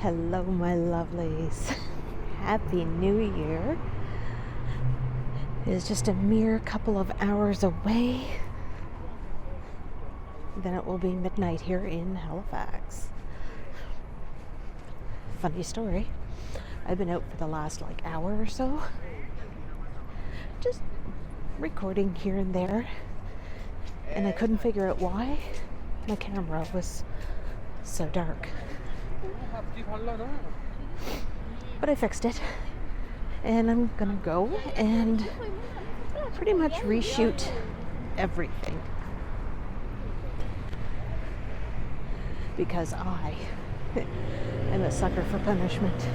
Hello, my lovelies. Happy New Year. It is just a mere couple of hours away. Then it will be midnight here in Halifax. Funny story. I've been out for the last hour or so, just recording here and there, and I couldn't figure out why my camera was so dark. But I fixed it, and I'm gonna go and pretty much reshoot everything because I am a sucker for punishment.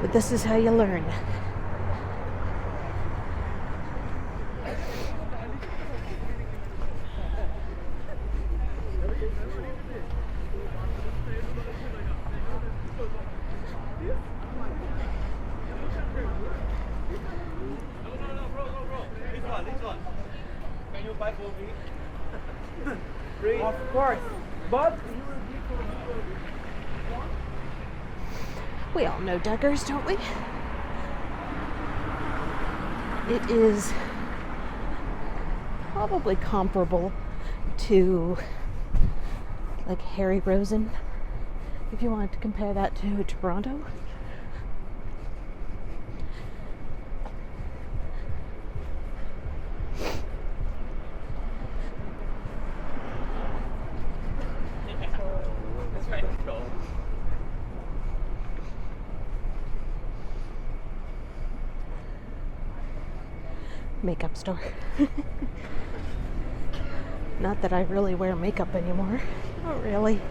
But this is how you learn. Of course, but we all know Duggars, don't we? It is probably comparable to Harry Rosen, if you wanted to compare that to Toronto. Makeup store. Not that I really wear makeup anymore. Not really.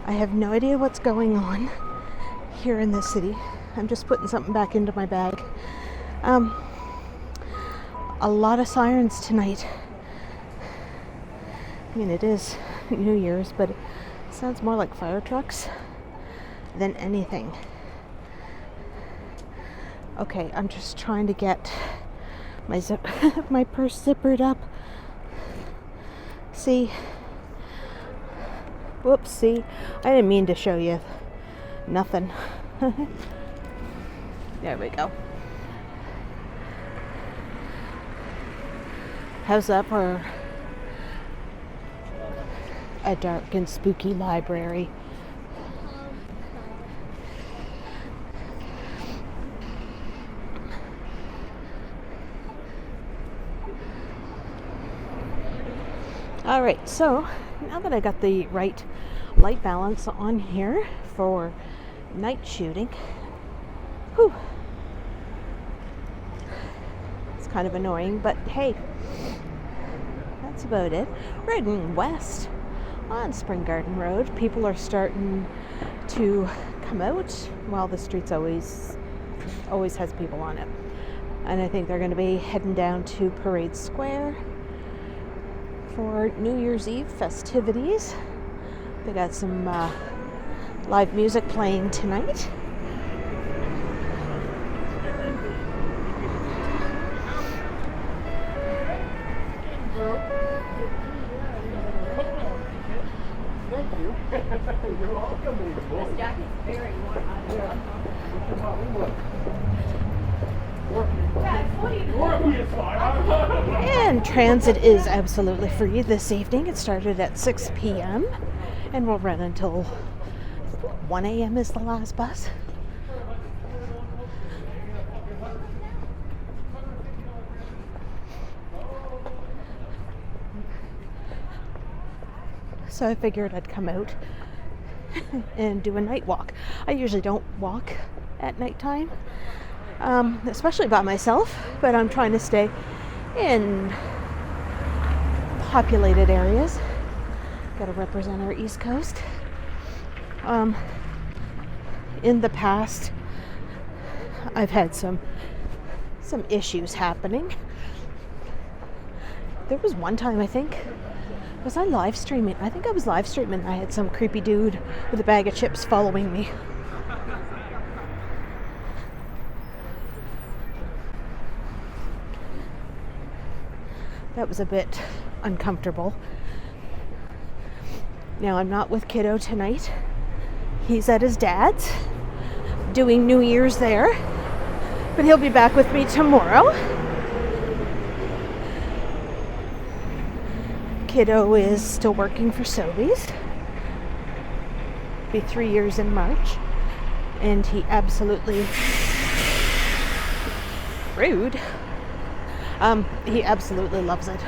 I have no idea what's going on here in this city. I'm just putting something back into my bag. A lot of sirens tonight. I mean, it is New Year's, but it sounds more like fire trucks than anything. Okay, I'm just trying to get my my purse zippered up. See? Whoops, see? I didn't mean to show you nothing. There we go. How's that for a dark and spooky library? Alright, so now that I got the right light balance on here for night shooting, whew, it's kind of annoying, but hey, that's about it. We're heading west on Spring Garden Road. People are starting to come out. Well, the street's always has people on it, and I think they're going to be heading down to Parade Square for New Year's Eve festivities. They got some live music playing tonight. thank you. You're welcome. This jacket's very warm. And transit is absolutely free this evening. It started at 6 p.m. and will run until 1 a.m. is the last bus. So I figured I'd come out and do a night walk. I usually don't walk at nighttime, especially by myself, but I'm trying to stay in populated areas. Got to represent our East Coast. In the past, I've had some issues happening. There was one time, I think, was I live streaming? I think I was live streaming. I had some creepy dude with a bag of chips following me. That was a bit uncomfortable. Now, I'm not with Kiddo tonight. He's at his dad's doing New Year's there, but he'll be back with me tomorrow. Kiddo is still working for Sobeys. Be 3 years in March, and he absolutely rude. He absolutely loves it.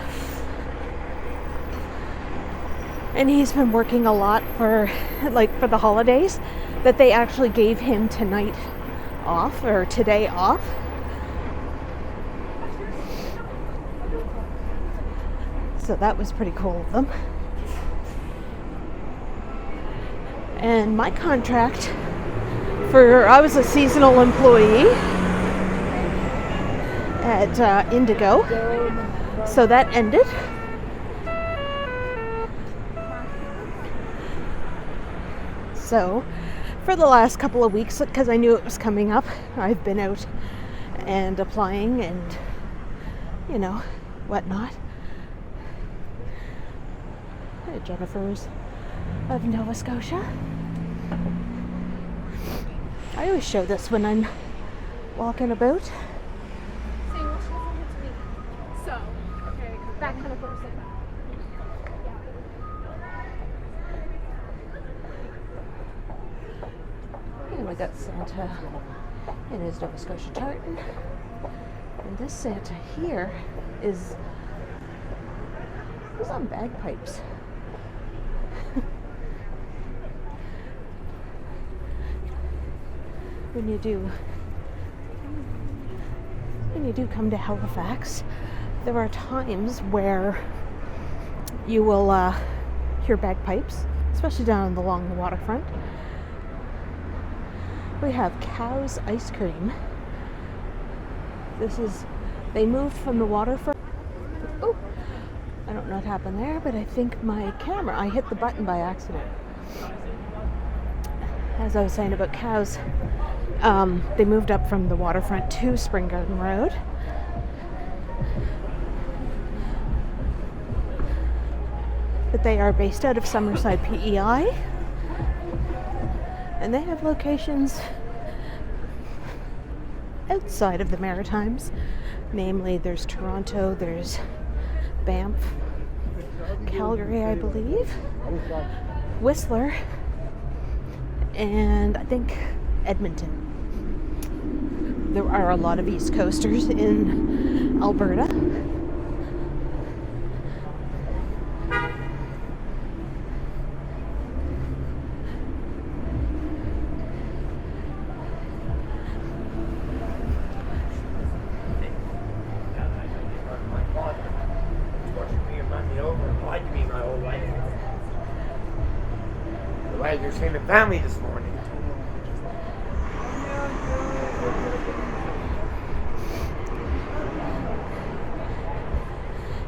And he's been working a lot for the holidays, that they actually gave him tonight off, or today off. So that was pretty cool of them. And my contract I was a seasonal employee at Indigo, so that ended. So for the last couple of weeks, because I knew it was coming up, I've been out and applying and, whatnot. Hey, Jennifer's of Nova Scotia. I always show this when I'm walking about. So, okay, that kind of person. And we got Santa in his Nova Scotia tartan. And this Santa here is on bagpipes. When you do come to Halifax, there are times where you will hear bagpipes, especially down along the waterfront. We have Cow's Ice Cream. They moved from the waterfront. Oh, I don't know what happened there, but I think I hit the button by accident. As I was saying about Cows, they moved up from the waterfront to Spring Garden Road. But they are based out of Summerside, PEI. And they have locations outside of the Maritimes. Namely, there's Toronto, there's Banff, Calgary, I believe, Whistler, and I think Edmonton. There are a lot of East Coasters in Alberta. You're seeing the family this morning.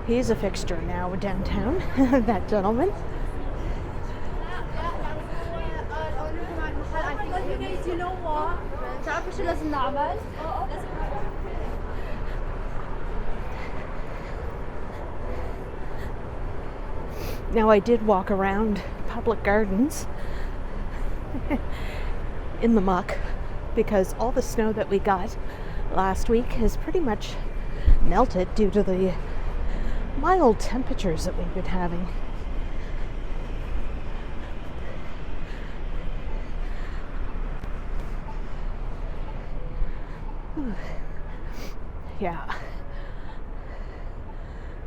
He's a fixture now downtown, that gentleman. You know what? Now, I did walk around public gardens in the muck because all the snow that we got last week has pretty much melted due to the mild temperatures that we've been having. Yeah.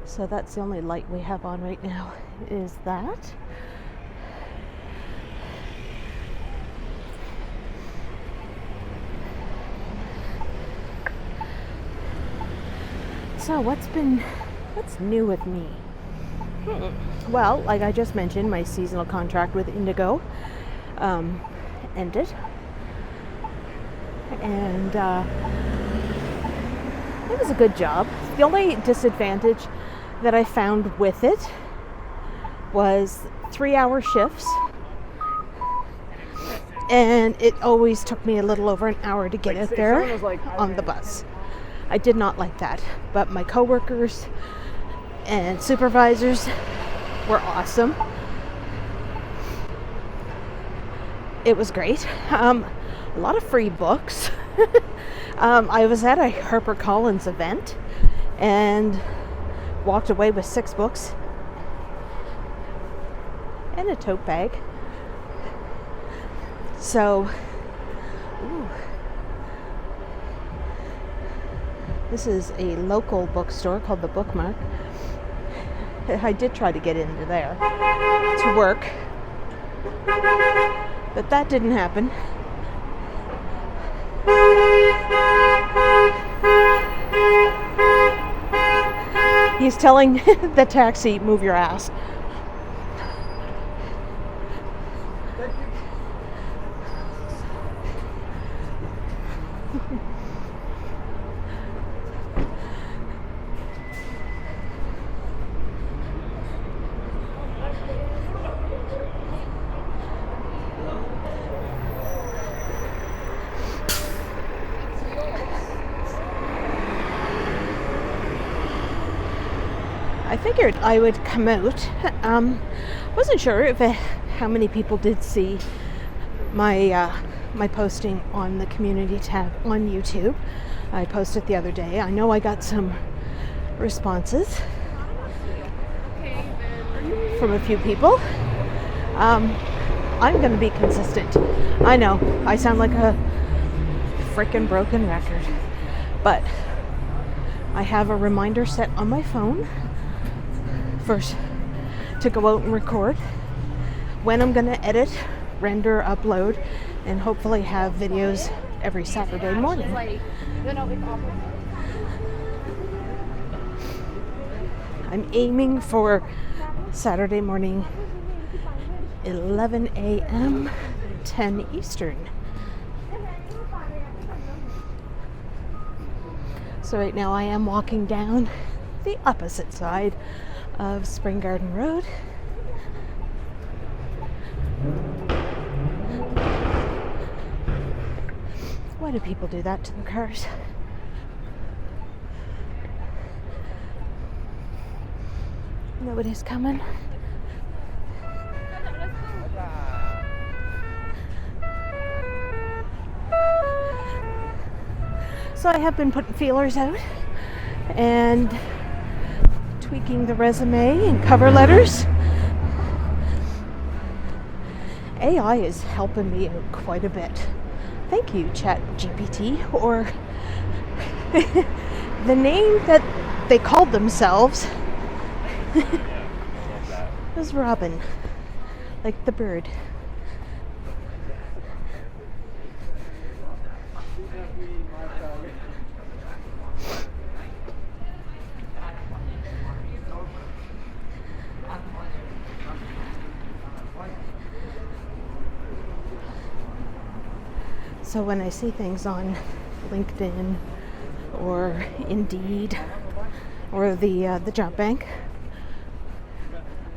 So that's the only light we have on right now, is that. So what's new with me? Well, like I just mentioned, my seasonal contract with Indigo ended. and it was a good job. The only disadvantage that I found with it was 3-hour shifts, and it always took me a little over an hour to get out there on the bus. I did not like that, but my coworkers and supervisors were awesome. It was great. A lot of free books. I was at a HarperCollins event and walked away with 6 books and a tote bag. So, ooh. This is a local bookstore called The Bookmark. I did try to get into there to work, but that didn't happen. He's telling the taxi, move your ass. I figured I would come out. Wasn't sure if how many people did see my my posting on the community tab on YouTube. I posted the other day. I know I got some responses from a few people. I'm going to be consistent. I know I sound like a freaking broken record, but I have a reminder set on my phone first to go out and record when I'm going to edit, render, upload, and hopefully have videos every Saturday morning. I'm aiming for Saturday morning, 11 a.m., 10 Eastern. So right now I am walking down the opposite side of Spring Garden Road. Why do people do that to their cars? Nobody's coming. So I have been putting feelers out and tweaking the resume and cover letters. AI is helping me out quite a bit. Thank you, ChatGPT, or the name that they called themselves was Robin, like the bird. So when I see things on LinkedIn or Indeed or the Job Bank,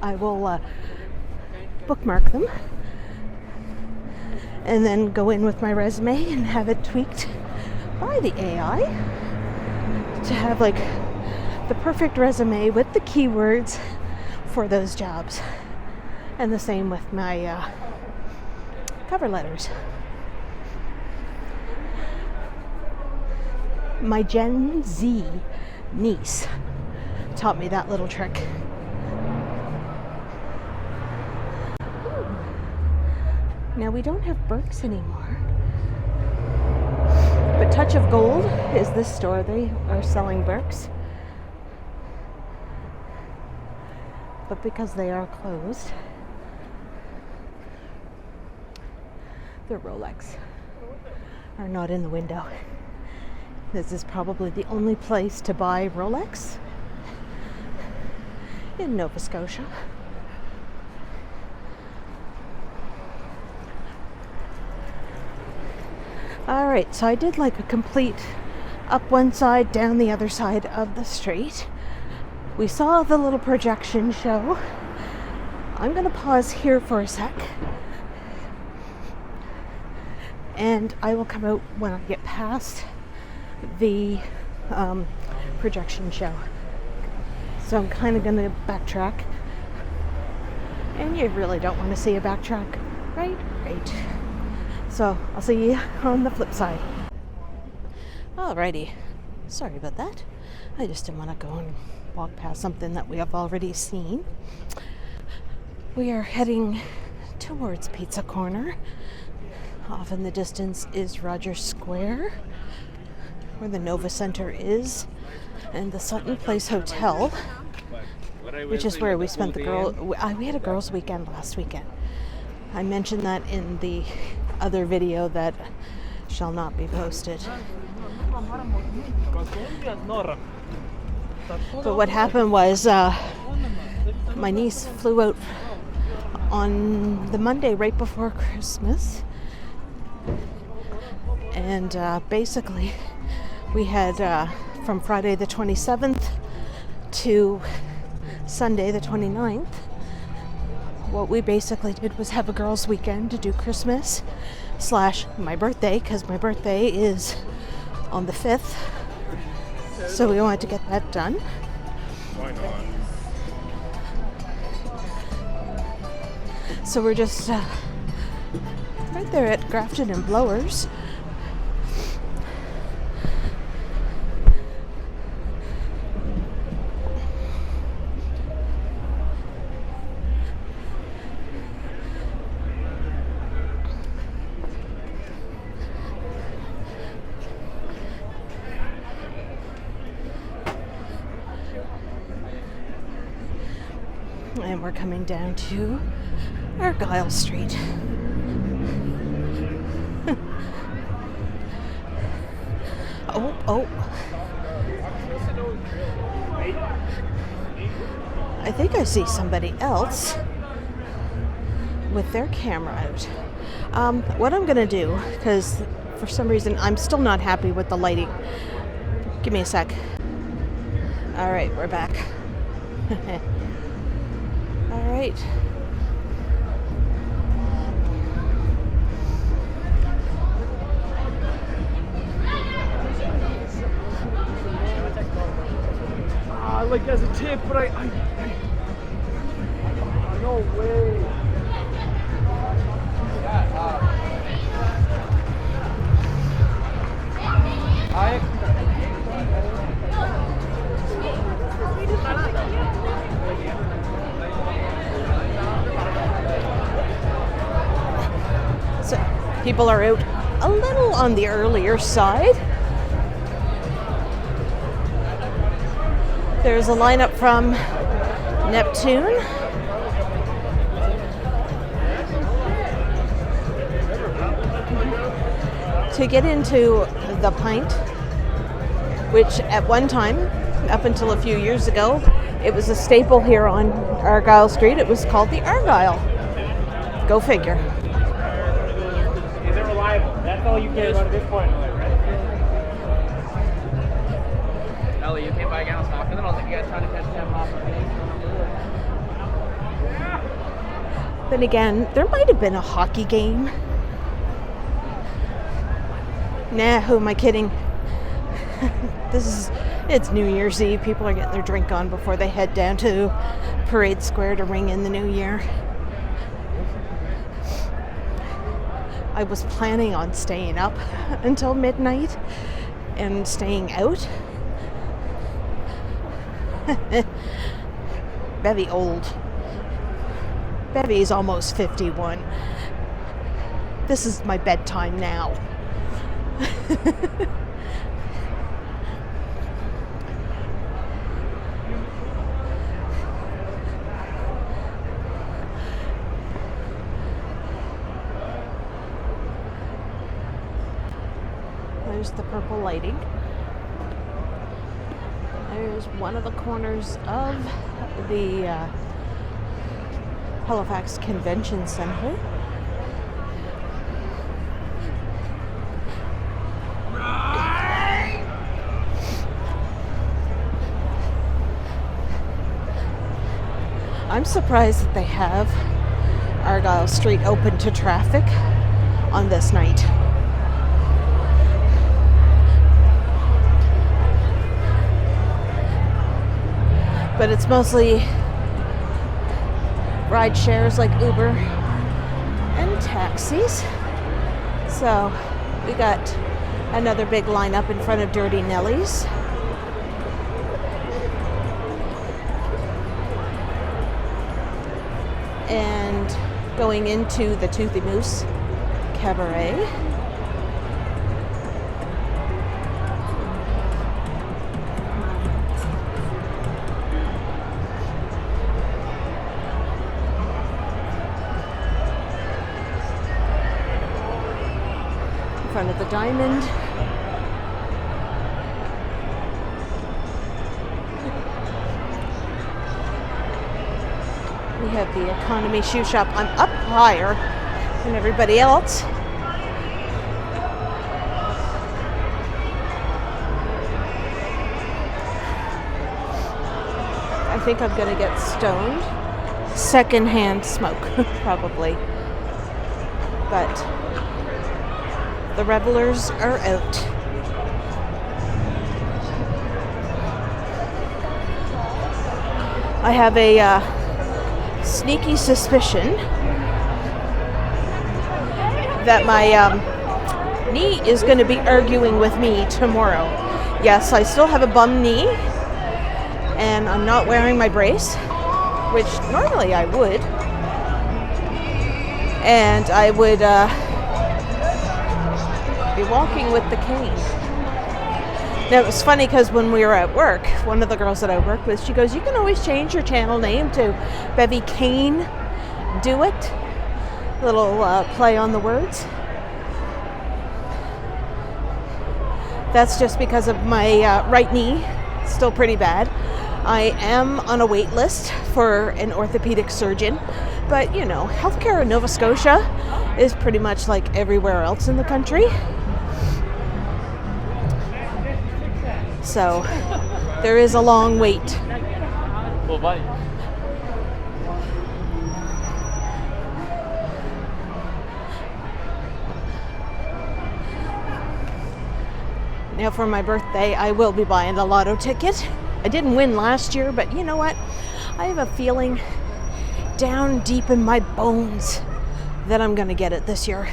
I will bookmark them and then go in with my resume and have it tweaked by the AI to have like the perfect resume with the keywords for those jobs. And the same with my cover letters. My Gen Z niece taught me that little trick. Ooh. Now we don't have Burke's anymore, but Touch of Gold is this store. They are selling Burke's, but because they are closed, the Rolex are not in the window. This is probably the only place to buy Rolex in Nova Scotia. All right, so I did like a complete up one side, down the other side of the street. We saw the little projection show. I'm gonna pause here for a sec, and I will come out when I get past the projection show. So I'm kind of gonna backtrack, and you really don't want to see a backtrack, right? Right. So I'll see you on the flip side. Alrighty, sorry about that. I just didn't want to go and walk past something that we have already seen. We are heading towards Pizza Corner. Off in the distance is Rogers Square, where the Nova Center is, and the Sutton Place Hotel, which is where we spent we had a girls' weekend last weekend. I mentioned that in the other video that shall not be posted. But what happened was my niece flew out on the Monday right before Christmas, and basically we had from Friday the 27th to Sunday the 29th. What we basically did was have a girls' weekend to do Christmas / my birthday, because my birthday is on the 5th. So we wanted to get that done. Why not? So we're just right there at Grafton and Blowers. And we're coming down to Argyle Street. Oh. I think I see somebody else with their camera out. What I'm gonna do, because for some reason I'm still not happy with the lighting. Give me a sec. All right, we're back. All right. Like as a tip, but I no way. So people are out a little on the earlier side. There's a lineup from Neptune. To get into the Pint, which at one time, up until a few years ago, it was a staple here on Argyle Street. It was called the Argyle. Go figure. Is it reliable? That's all you care about at this point in life, right? Ellie, you came by again, I was talking to them. I was like, you guys trying to catch them off the face? Then again, there might have been a hockey game. Nah, who am I kidding? It's New Year's Eve. People are getting their drink on before they head down to Parade Square to ring in the new year. I was planning on staying up until midnight and staying out. Bevy old. Bevy's almost 51. This is my bedtime now. There's the purple lighting. There's one of the corners of the Halifax Convention Centre. I'm surprised that they have Argyle Street open to traffic on this night. But it's mostly ride shares like Uber and taxis. So we got another big lineup in front of Dirty Nelly's. And going into the Toothy Moose Cabaret. In front of the Diamond. We have the Economy Shoe Shop. I'm up higher than everybody else. I think I'm gonna get stoned. Secondhand smoke, probably. But the revelers are out. I have a sneaky suspicion that my knee is going to be arguing with me tomorrow. Yes, I still have a bum knee, and I'm not wearing my brace, which normally I would. And I would be walking with the cane. Now, it was funny because when we were at work, one of the girls that I work with, she goes, "You can always change your channel name to Bevy Cane Do It." Little play on the words. That's just because of my right knee. Still pretty bad. I am on a wait list for an orthopedic surgeon. But, you know, healthcare in Nova Scotia is pretty much like everywhere else in the country. So there is a long wait. Well, buddy. Now for my birthday, I will be buying a lotto ticket. I didn't win last year, but you know what? I have a feeling down deep in my bones that I'm gonna get it this year.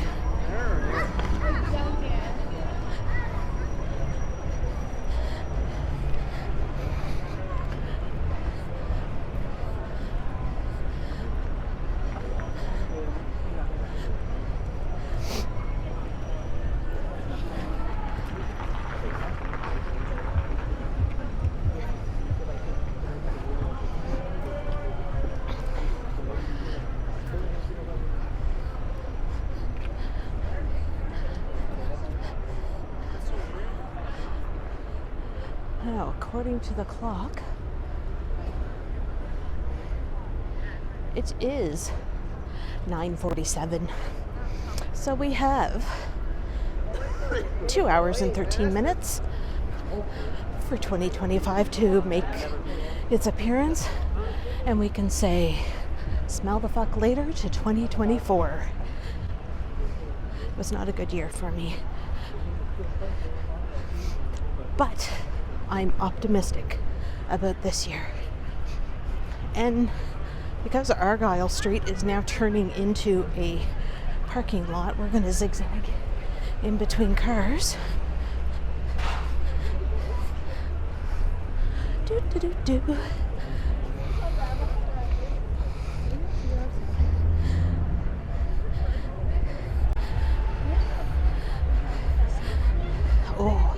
Now, according to the clock, it is 9:47. So we have 2 hours and 13 minutes for 2025 to make its appearance, and we can say smell the fuck later to 2024. It was not a good year for me, but I'm optimistic about this year. And because Argyle Street is now turning into a parking lot, we're going to zigzag in between cars. Do do do do. Oh.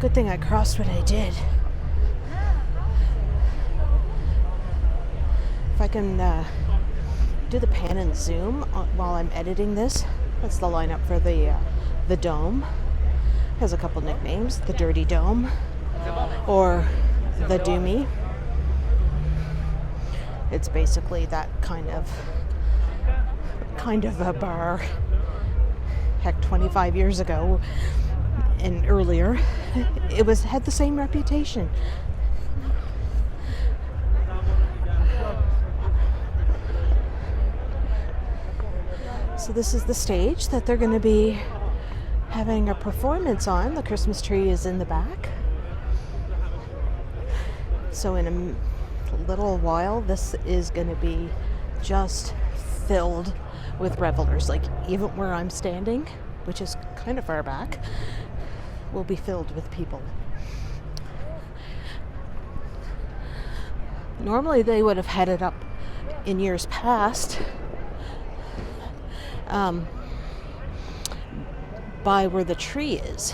Good thing I crossed what I did. If I can do the pan and zoom while I'm editing this. That's the lineup for the Dome. Has a couple nicknames: the Dirty Dome or the Doomy. It's basically that kind of a bar. Heck, 25 years ago and earlier, it had the same reputation. So this is the stage that they're going to be having a performance on. The Christmas tree is in the back. So in a little while, this is going to be just filled with revelers. Like even where I'm standing, which is kind of far back, will be filled with people. Normally they would have had it up in years past by where the tree is,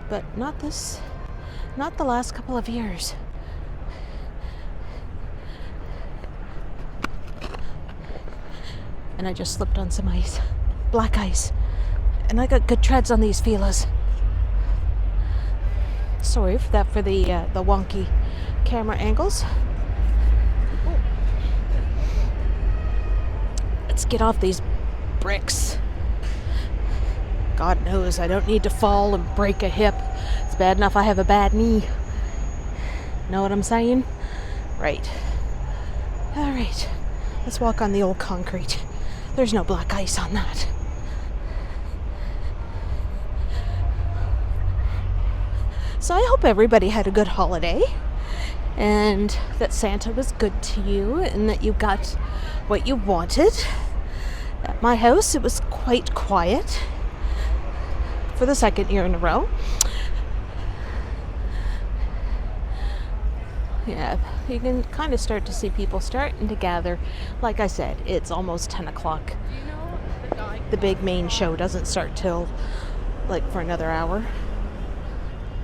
but not the last couple of years. And I just slipped on some ice, black ice, and I got good treads on these feelers. Sorry for that, for the wonky camera angles. Let's get off these bricks. God knows I don't need to fall and break a hip. It's bad enough I have a bad knee. Know what I'm saying? Right. All right. Let's walk on the old concrete. There's no black ice on that. So I hope everybody had a good holiday, and that Santa was good to you, and that you got what you wanted. At my house, it was quite quiet for the second year in a row. Yeah, you can kind of start to see people starting to gather. Like I said, it's almost 10 o'clock. The big main show doesn't start till like for another hour.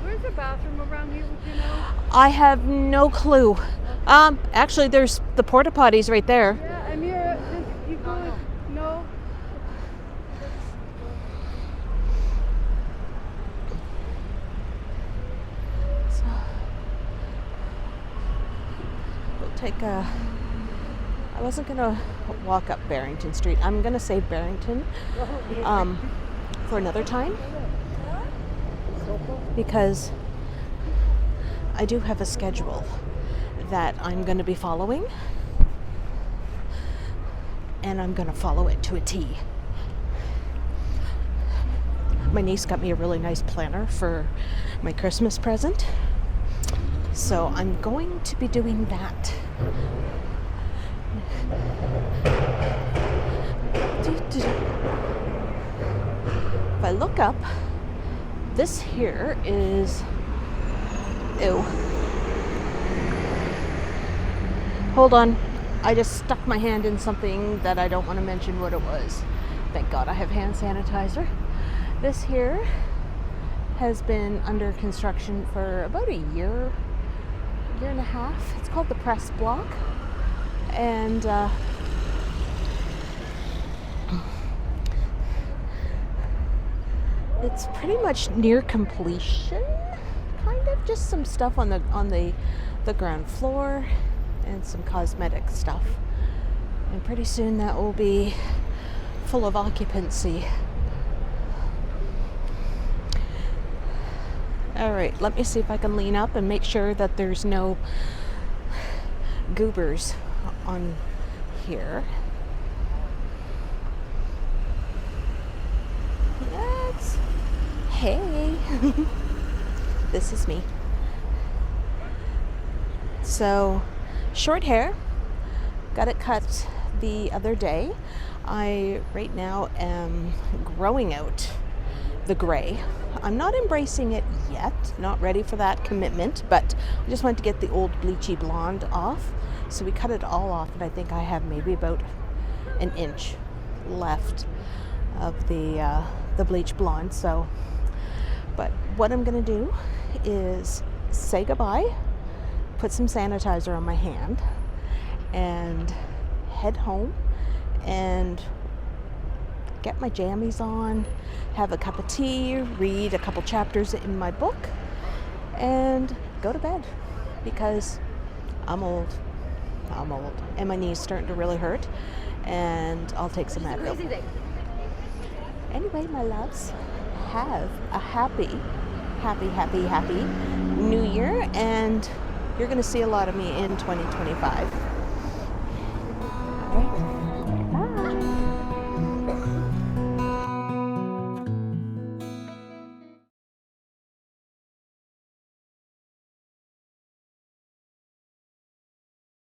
Where's the bathroom around here, would you know? I have no clue. Actually, there's the porta potties right there. Yeah, I'm here. You go. No. So, we'll take a. I wasn't gonna walk up Barrington Street. I'm gonna save Barrington for another time, because I do have a schedule that I'm going to be following, and I'm going to follow it to a T. My niece got me a really nice planner for my Christmas present, so I'm going to be doing that. If I look up, this here is, ew. Hold on, I just stuck my hand in something that I don't want to mention what it was. Thank God I have hand sanitizer. This here has been under construction for about a year and a half. It's called the press block, and it's pretty much near completion, kind of. Just some stuff on the ground floor and some cosmetic stuff. And pretty soon that will be full of occupancy. All right, let me see if I can lean up and make sure that there's no goobers on here. Hey, this is me. So, short hair, got it cut the other day. I right now am growing out the gray. I'm not embracing it yet, not ready for that commitment, but I just wanted to get the old bleachy blonde off. So we cut it all off, and I think I have maybe about an inch left of the bleach blonde. So, but what I'm gonna do is say goodbye, put some sanitizer on my hand, and head home and get my jammies on, have a cup of tea, read a couple chapters in my book, and go to bed, because I'm old, and my knee's starting to really hurt, and I'll take some Advil. Anyway, my loves, have a happy New Year, and you're going to see a lot of me in 2025. All right.